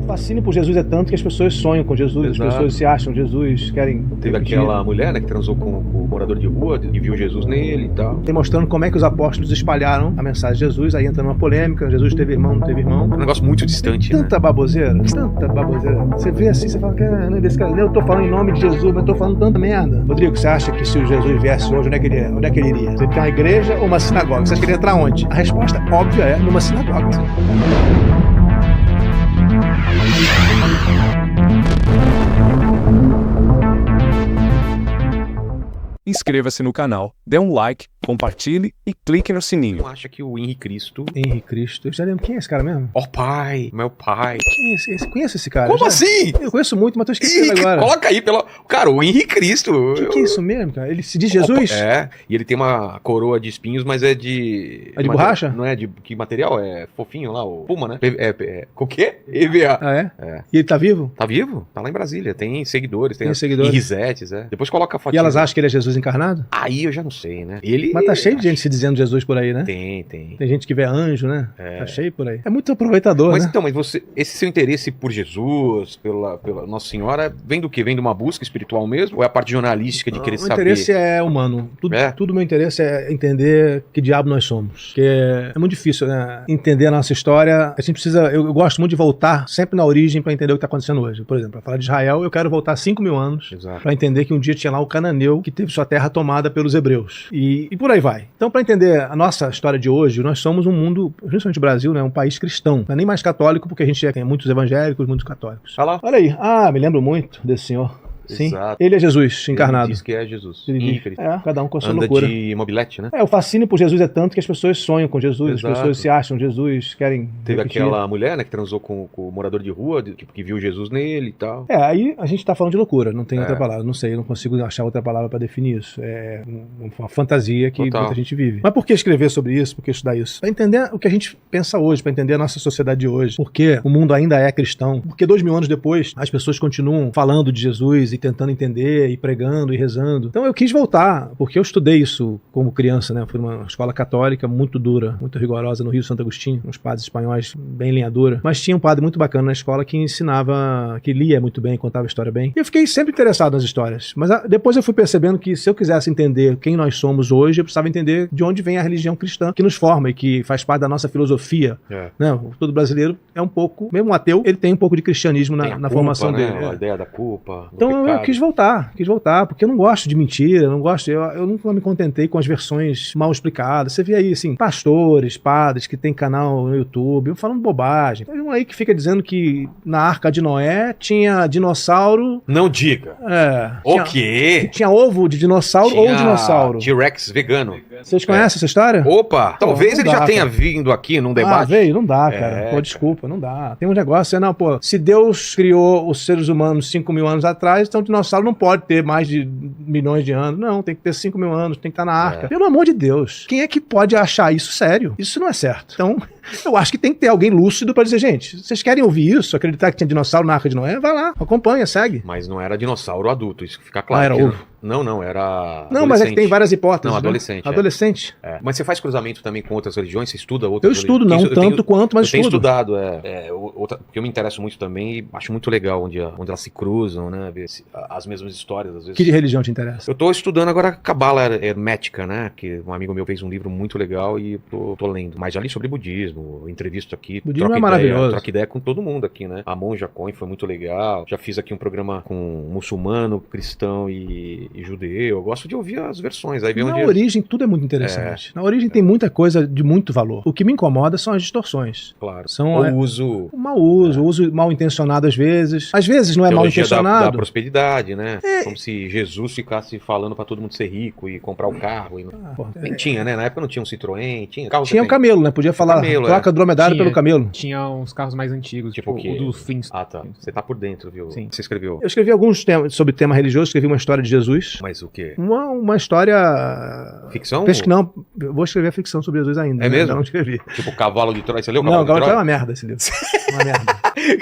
fascínio por Jesus é tanto que as pessoas sonham com Jesus, Exato. as pessoas se acham Jesus, querem... Teve aquela mulher, né, que transou com o morador de rua e viu Jesus nele e tal. Tem mostrando como é que os apóstolos espalharam a mensagem de Jesus, aí entra numa polêmica, Jesus teve irmão, não teve irmão. É um negócio muito distante, né? Tanta baboseira. Você vê assim, você fala, cara, esse cara, eu tô falando em nome de Jesus, mas eu tô falando tanta merda. Rodrigo, você acha que se o Jesus viesse hoje, onde é que ele iria? Você tem uma igreja ou uma sinagoga? Você acha que ele ia entrar onde? A resposta óbvia é numa sinagoga. Inscreva-se no canal, dê um like, compartilhe e clique no sininho. Não acha que o Henrique Cristo... Henrique Cristo. Eu já lembro quem é esse cara mesmo? Ó pai, meu pai. Quem é esse? Conheço esse cara. Como assim? Eu conheço muito, mas tô esquecendo Henrique, agora. coloca aí pelo... Cara, o Henrique Cristo. Que é isso mesmo, cara? Ele se diz Jesus? É, e ele tem uma coroa de espinhos, mas é de... É de borracha? Não é de que material? É fofinho lá, o Puma, né? Com o quê? EVA. Ah, é? É. E ele tá vivo? Tá vivo? Tá lá em Brasília. Tem seguidores. Tem seguidores. E risetes, é. Depois coloca a foto. E elas acham que ele é Jesus encarnado? Aí eu já não sei, né? Ele... Mas tá cheio de gente se dizendo Jesus por aí, né? Tem. Tem gente que vê anjo, né? É. Tá cheio por aí. É muito aproveitador, Mas né? então, esse seu interesse por Jesus, pela Nossa Senhora, vem do quê? Vem de uma busca espiritual mesmo? Ou é a parte jornalística de querer O saber? interesse é humano. Tudo meu interesse é entender que diabo nós somos. Porque é muito difícil, né? Entender a nossa história. A gente precisa... Eu gosto muito de voltar sempre na origem pra entender o que tá acontecendo hoje. Por exemplo, pra falar de Israel, eu quero voltar 5.000 anos Exato. pra entender que um dia tinha lá o cananeu que teve sua terra tomada pelos hebreus. E por aí vai. Então, pra entender a nossa história de hoje, nós somos um mundo, principalmente o Brasil, né? Um país cristão. Não é nem mais católico, porque a gente tem muitos evangélicos, muitos católicos. Olha aí. Ah, me lembro muito desse senhor. Sim, Exato. ele é Jesus encarnado. Ele diz que é Jesus. Ele diz, cada um com a sua anda loucura. de mobilete, né? O fascínio por Jesus é tanto que as pessoas sonham com Jesus, Exato. as pessoas se acham Jesus, querem Teve repetir. aquela mulher, né, que transou com o morador de rua, que viu Jesus nele e tal. Aí a gente tá falando de loucura, não tem outra palavra, não sei, eu não consigo achar outra palavra pra definir isso. É uma fantasia que muita gente vive. Mas por que escrever sobre isso? Por que estudar isso? Pra entender o que a gente pensa hoje, pra entender a nossa sociedade de hoje. Por que o mundo ainda é cristão? Porque 2000 anos depois, as pessoas continuam falando de Jesus e tentando entender e pregando e rezando. Então eu quis voltar, porque eu estudei isso como criança, né? Fui numa escola católica muito dura, muito rigorosa no Rio Santo Agostinho, uns padres espanhóis bem linha dura. Mas tinha um padre muito bacana na escola que ensinava, que lia muito bem, contava a história bem. E eu fiquei sempre interessado nas histórias. Mas depois eu fui percebendo que se eu quisesse entender quem nós somos hoje, eu precisava entender de onde vem a religião cristã que nos forma e que faz parte da nossa filosofia. Né? Todo brasileiro é um pouco, mesmo um ateu, ele tem um pouco de cristianismo na formação né? dele. A ideia da culpa. Então eu quis voltar, porque eu não gosto de mentira, eu nunca me contentei com as versões mal explicadas. Você vê aí, assim, pastores, padres que tem canal no YouTube, falando bobagem. Tem um aí que fica dizendo que na Arca de Noé tinha dinossauro... Não diga. O quê? Que tinha ovo de dinossauro ou dinossauro. T-Rex vegano. Vocês conhecem essa história? Opa! Talvez ele já tenha vindo aqui num debate. Veio, não dá, cara. Pô, desculpa, não dá. Tem um negócio, se Deus criou os seres humanos 5.000 anos atrás, então o dinossauro não pode ter mais de milhões de anos. Não, tem que ter 5.000 anos, tem que estar na arca. Pelo amor de Deus. Quem é que pode achar isso sério? Isso não é certo. Então, eu acho que tem que ter alguém lúcido pra dizer, gente, vocês querem ouvir isso? Acreditar que tinha dinossauro na Arca de Noé? Vai lá, acompanha, segue. Mas não era dinossauro adulto, isso fica claro. Era ovo. Não, era Não, mas é que tem várias hipóteses. Não, adolescente. Né? Adolescente. Mas você faz cruzamento também com outras religiões? Você estuda outras religiões? Eu estudo, não tanto quanto, mas eu estudo. Eu tenho estudado, porque eu me interesso muito também e acho muito legal onde elas se cruzam, né? Ver as mesmas histórias, às vezes. Que de religião te interessa? Eu tô estudando agora Cabala Hermética, né? Que um amigo meu fez um livro muito legal e tô lendo. Mas já li sobre budismo, entrevisto aqui. Budismo é maravilhoso. Troca ideia com todo mundo aqui, né? A Monja Coen foi muito legal. Já fiz aqui um programa com muçulmano, cristão e judeu. Eu gosto de ouvir as versões. Aí vem Na origem, tudo é muito interessante. Na origem tem muita coisa de muito valor. O que me incomoda são as distorções. Claro. O uso... O mau uso, o uso mal intencionado às vezes. Às vezes não é mal intencionado. Da prosperidade, né? Como se Jesus ficasse falando pra todo mundo ser rico e comprar o carro. Nem tinha, né? Na época não tinha um Citroën, tinha um camelo, né? Podia falar, troca dromedário pelo camelo. Tinha uns carros mais antigos, tipo o do Flintstone. Tá. Você tá por dentro, viu? Sim. Você escreveu? Eu escrevi alguns temas sobre tema religioso, escrevi uma história de Jesus. Mas o quê? Uma história... Ficção? Não, eu vou escrever a ficção sobre Jesus ainda. É mesmo? Não escrevi. Tipo Cavalo de Troia, você leu o Cavalo de Troia? Não, é uma merda esse livro. Uma merda.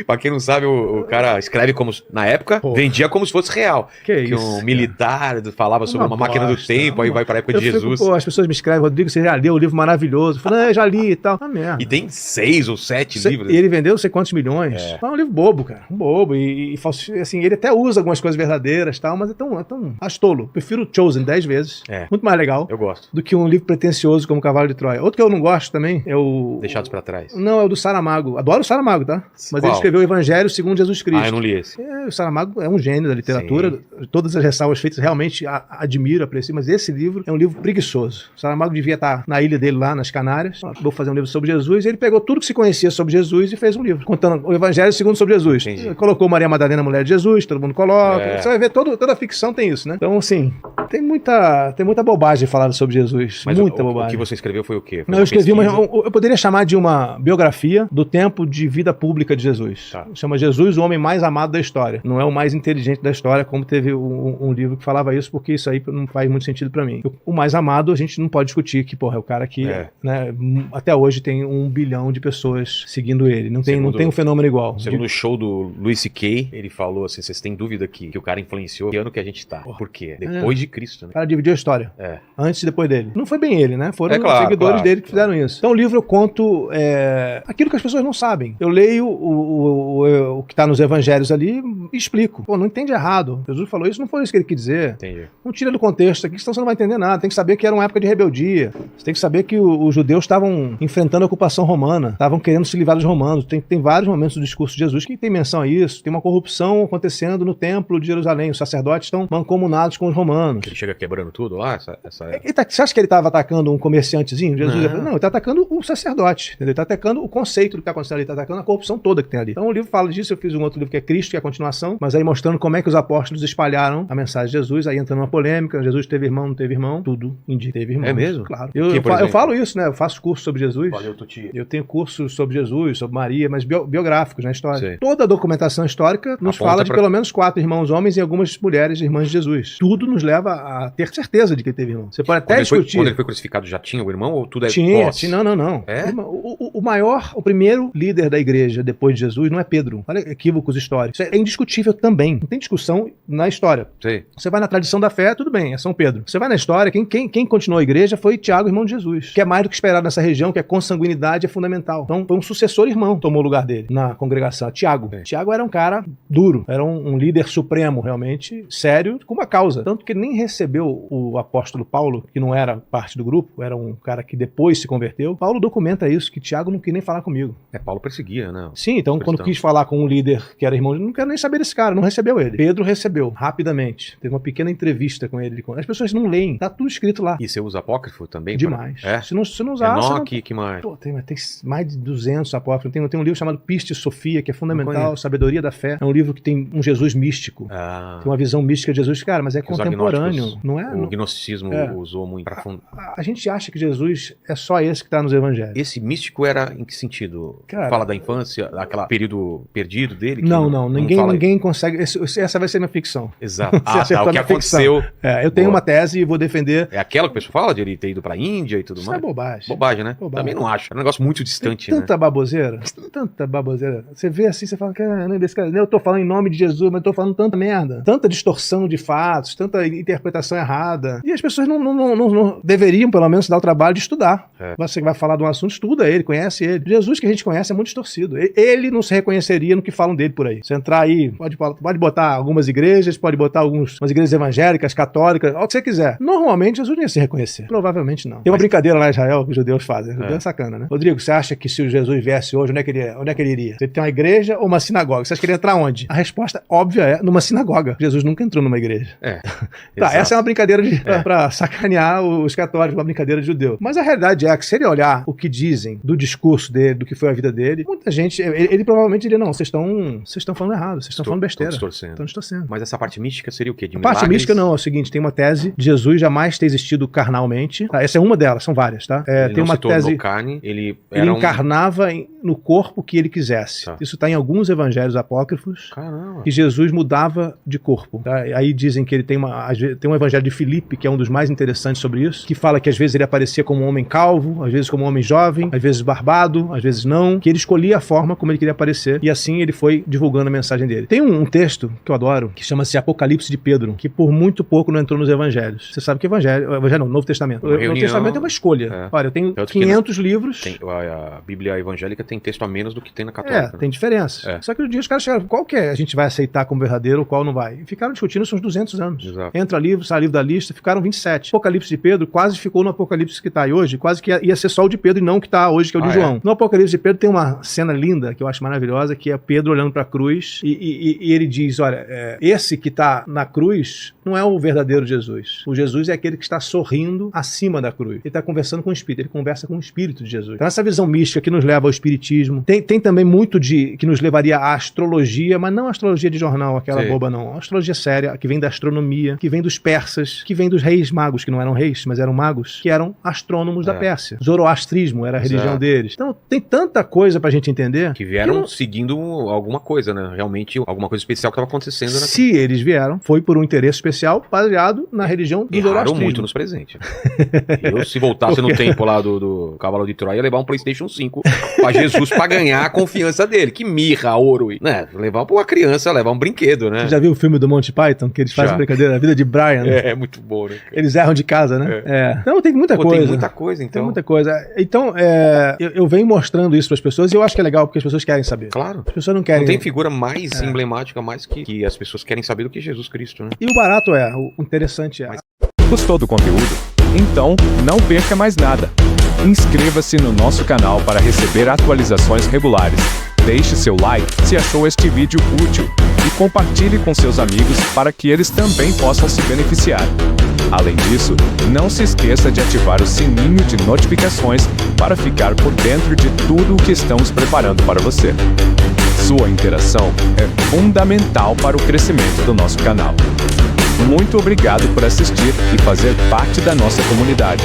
Pra quem não sabe, o cara escreve como... Na época, vendia como se fosse real. Que isso? Um militar falava sobre uma máquina do tempo, aí vai pra época de Jesus. As pessoas me escrevem, Rodrigo, você já leu o livro maravilhoso. Eu falo, já li e tal. Merda. E tem 6 ou 7 livros. E ele vendeu não sei quantos milhões. É um livro bobo, cara. Um bobo. E assim, ele até usa algumas coisas verdadeiras e tal, mas é tão astolo. Prefiro Chosen 10 vezes. Muito mais legal. Eu gosto. Do que um livro pretencioso como Cavalo de Troia. Outro que eu não gosto também é o... Deixados pra Trás. Não, é o do Saramago. Adoro o Saramago, tá? Mas ele escreveu o Evangelho segundo Jesus Cristo. Eu não li esse. O Saramago é um gênio da literatura. Sim. Todas as ressalvas feitas realmente admiro, aprecio, mas esse livro é um livro preguiçoso. O Saramago devia estar na ilha dele lá, nas Canárias. Vou fazer um livro sobre Jesus. E ele pegou tudo que se conhecia sobre Jesus e fez um livro, contando o Evangelho segundo sobre Jesus. Colocou Maria Madalena, mulher de Jesus, todo mundo coloca. Você vai ver, toda a ficção tem isso, né? Então, assim, tem muita bobagem falada sobre Jesus. Mas muita bobagem. O que você escreveu foi o quê? Não, eu escrevi eu poderia chamar de uma biografia do tempo de vida pública de Jesus. Tá. Chama Jesus, o homem mais amado da história. Não é o mais inteligente da história, como teve um livro que falava isso, porque isso aí não faz muito sentido pra mim. O mais amado, a gente não pode discutir que, é o cara que, né, até hoje tem 1 bilhão de pessoas seguindo ele. Não tem um fenômeno igual. Segundo o show do Louis C.K., ele falou assim, vocês têm dúvida que o cara influenciou que ano que a gente tá. Por quê? Depois de Cristo, né? O cara dividiu a história. Antes e depois dele. Não foi bem ele, né? Foram os seguidores dele que fizeram isso. Então o livro eu conto aquilo que as pessoas não sabem. Eu leio o que tá nos evangelhos ali e explico. Não entende errado. Jesus falou isso, não foi isso que ele quis dizer. Entendi. Não tira do contexto aqui, senão você não vai entender nada. Tem que saber que era uma época de rebeldia. Você tem que saber que os judeus estavam enfrentando a ocupação romana, estavam querendo se livrar dos romanos. Tem vários momentos do discurso de Jesus que tem menção a isso. Tem uma corrupção acontecendo no templo de Jerusalém. Os sacerdotes estão mancomunados com os romanos. Ele chega quebrando tudo lá? Você acha que ele estava atacando um comerciantezinho? Jesus não, ele está atacando o sacerdote. Entendeu? Ele está atacando o conceito do que está acontecendo ali. Ele está atacando a corrupção toda que tem ali. Então o livro fala disso. Eu fiz um outro livro que é Cristo, que é a continuação, mas aí mostrando como é que os apóstolos espalharam a mensagem de Jesus. Aí entra numa polêmica. Jesus teve irmão, não teve irmão. Tudo indica. Teve irmão. É mesmo? Claro. Eu falo isso, né? Eu faço curso sobre Jesus. Valeu, Tuti. Eu tenho cursos sobre Jesus, sobre Maria, mas biográficos na história. Sei. Toda a documentação histórica nos fala de pelo menos 4 irmãos homens e algumas mulheres irmãs de Jesus. Tudo nos leva a ter certeza de que ele teve irmão. Você pode até discutir. Quando ele foi crucificado já tinha o irmão ou tudo é pós? Não. É? O primeiro líder da igreja depois de Jesus não é Pedro. Olha, equívocos históricos. Isso é indiscutível também. Não tem discussão na história. Sei. Você vai na tradição da fé, tudo bem, é São Pedro. Você vai na história, quem continuou a igreja foi Tiago, irmão de Jesus. Que é mais do que esperado nessa região, que a consanguinidade é fundamental. Então, foi um sucessor irmão que tomou o lugar dele na congregação. Tiago. Sim. Tiago era um cara duro. Era um líder supremo, realmente, sério, com uma causa. Tanto que nem recebeu o apóstolo Paulo, que não era parte do grupo, era um cara que depois se converteu. Paulo documenta isso, que Tiago não quis nem falar comigo. Paulo perseguia, né? Sim, então quando quis falar com um líder que era irmão, não quero nem saber desse cara, não recebeu ele. Pedro recebeu, rapidamente. Teve uma pequena entrevista com ele. As pessoas não leem, tá tudo escrito lá. E você usa apócrifo também? Demais. Se não usar... Enoque, que mais? Tem mais de 200 apócrifos. Tem um livro chamado Piste e Sofia, que é fundamental, Sabedoria da Fé. É um livro que tem um Jesus místico. Tem uma visão mística de Jesus, cara, mas é contemporâneo. Não é? O gnosticismo usou muito pra fundo. A gente acha que Jesus é só esse que tá nos evangelhos. Esse místico era em que sentido? Cara, fala da infância, aquele período perdido dele? Não. Ninguém consegue... Essa vai ser minha ficção. Exato. O que aconteceu. Eu tenho uma tese e vou defender... É aquela que o pessoal fala de ele ter ido pra Índia e tudo mais? Isso é bobagem. Bobagem, né? Também não acho. É um negócio muito distante, né? Tanta baboseira. Você vê assim, você fala, caramba, esse cara, eu tô falando em nome de Jesus, mas eu tô falando tanta merda. Tanta distorção de fatos, tanta interpretação errada. E as pessoas não deveriam, pelo menos, se dar o trabalho de estudar. Você vai falar de um assunto, estuda ele, conhece ele. Jesus que a gente conhece é muito distorcido. Ele não se reconheceria no que falam dele por aí. Você entrar aí, pode botar algumas igrejas, pode botar umas igrejas evangélicas, católicas, o que você quiser. Normalmente, Jesus não ia se reconhecer. Provavelmente não. Tem uma brincadeira lá em Israel que os judeus fazem. É sacana, né? Rodrigo, você acha que se o Jesus viesse hoje, onde é que ele iria? Você tem uma igreja ou uma sinagoga? Você acha que ele ia entrar onde? A resposta óbvia é numa sinagoga. Jesus nunca entrou numa igreja. Essa é uma brincadeira pra sacanear os católicos, uma brincadeira de judeu. Mas a realidade é que se ele olhar o que dizem do discurso dele, do que foi a vida dele, muita gente, ele provavelmente diria, não, vocês estão falando errado, vocês estão falando besteira. Estão distorcendo. Mas essa parte mística seria o quê? De milagres? A parte mística não, é o seguinte, tem uma tese de Jesus jamais ter existido carnalmente. Essa é uma delas, são várias, tá? Tem uma tese... carne, ele encarnava no corpo que ele quisesse. Isso está em alguns evangelhos apócrifos. Caramba. Que Jesus mudava de corpo. Tá? Aí dizem que ele tem um evangelho de Filipe, que é um dos mais interessantes sobre isso, que fala que às vezes ele aparecia como um homem calvo, às vezes como um homem jovem, às vezes barbado, às vezes não, que ele escolhia a forma como ele queria aparecer, e assim ele foi divulgando a mensagem dele. Tem um texto que eu adoro, que chama-se Apocalipse de Pedro, que por muito pouco não entrou nos evangelhos. Você sabe que Evangelho não, Novo Testamento. O Novo Testamento é uma escolha. Olha, eu tenho 500 livros. A Bíblia evangélica tem texto a menos do que tem na católica. Tem diferença. Só que um dia os caras chegaram, qual que a gente vai aceitar como verdadeiro ou qual não vai? E ficaram discutindo isso uns 200 anos. Exato. Entra livro, sai livro da lista, ficaram 27. Apocalipse de Pedro quase ficou no Apocalipse que está aí hoje, quase que ia ser só o de Pedro e não o que está hoje, que é o de João. No Apocalipse de Pedro tem uma cena linda, que eu acho maravilhosa, que é Pedro olhando para a cruz e ele diz, olha, esse que está na cruz não é o verdadeiro Jesus. O Jesus é aquele que está sorrindo acima da cruz. Ele está conversando com o Espírito, ele conversa com o Espírito de Jesus. Então essa visão mística que nos leva ao Espiritismo, tem também muito que nos levaria à astrologia, mas não a astrologia de jornal, aquela boba não. A astrologia séria, que vem da astronomia, que vem dos persas, que vem dos reis magos, que não eram reis, mas eram magos, que eram astrônomos da Pérsia. Zoroastrismo era a religião deles. Então tem tanta coisa pra gente entender. Que vieram seguindo alguma coisa, né? Realmente alguma coisa especial que estava acontecendo. Se eles vieram, foi por um interesse especial baseado na religião do Zoroastrismo. Muito nos presentes. Eu, se voltasse no tempo lá do Cavalo de Troia, ia levar um PlayStation 5 pra Jesus pra ganhar a confiança dele. Que mirra, ouro. Né? Levar pra uma criança, levar um brinquedo, né? Você já viu o filme do Monty Python? Que eles fazem brincadeira, a vida de Brian. É muito bom, né? Eles erram de casa, né? Então tem muita coisa. Tem muita coisa, então. Tem muita coisa. Então, eu venho mostrando isso pras pessoas e eu acho que é legal porque as pessoas querem saber. Claro. As pessoas não querem. Não tem figura mais emblemática, mais que as pessoas querem saber do que Jesus Cristo, né? E o barato o interessante é... Gostou do conteúdo? Então, não perca mais nada. Inscreva-se no nosso canal para receber atualizações regulares. Deixe seu like se achou este vídeo útil e compartilhe com seus amigos para que eles também possam se beneficiar. Além disso, não se esqueça de ativar o sininho de notificações para ficar por dentro de tudo o que estamos preparando para você. Sua interação é fundamental para o crescimento do nosso canal. Muito obrigado por assistir e fazer parte da nossa comunidade.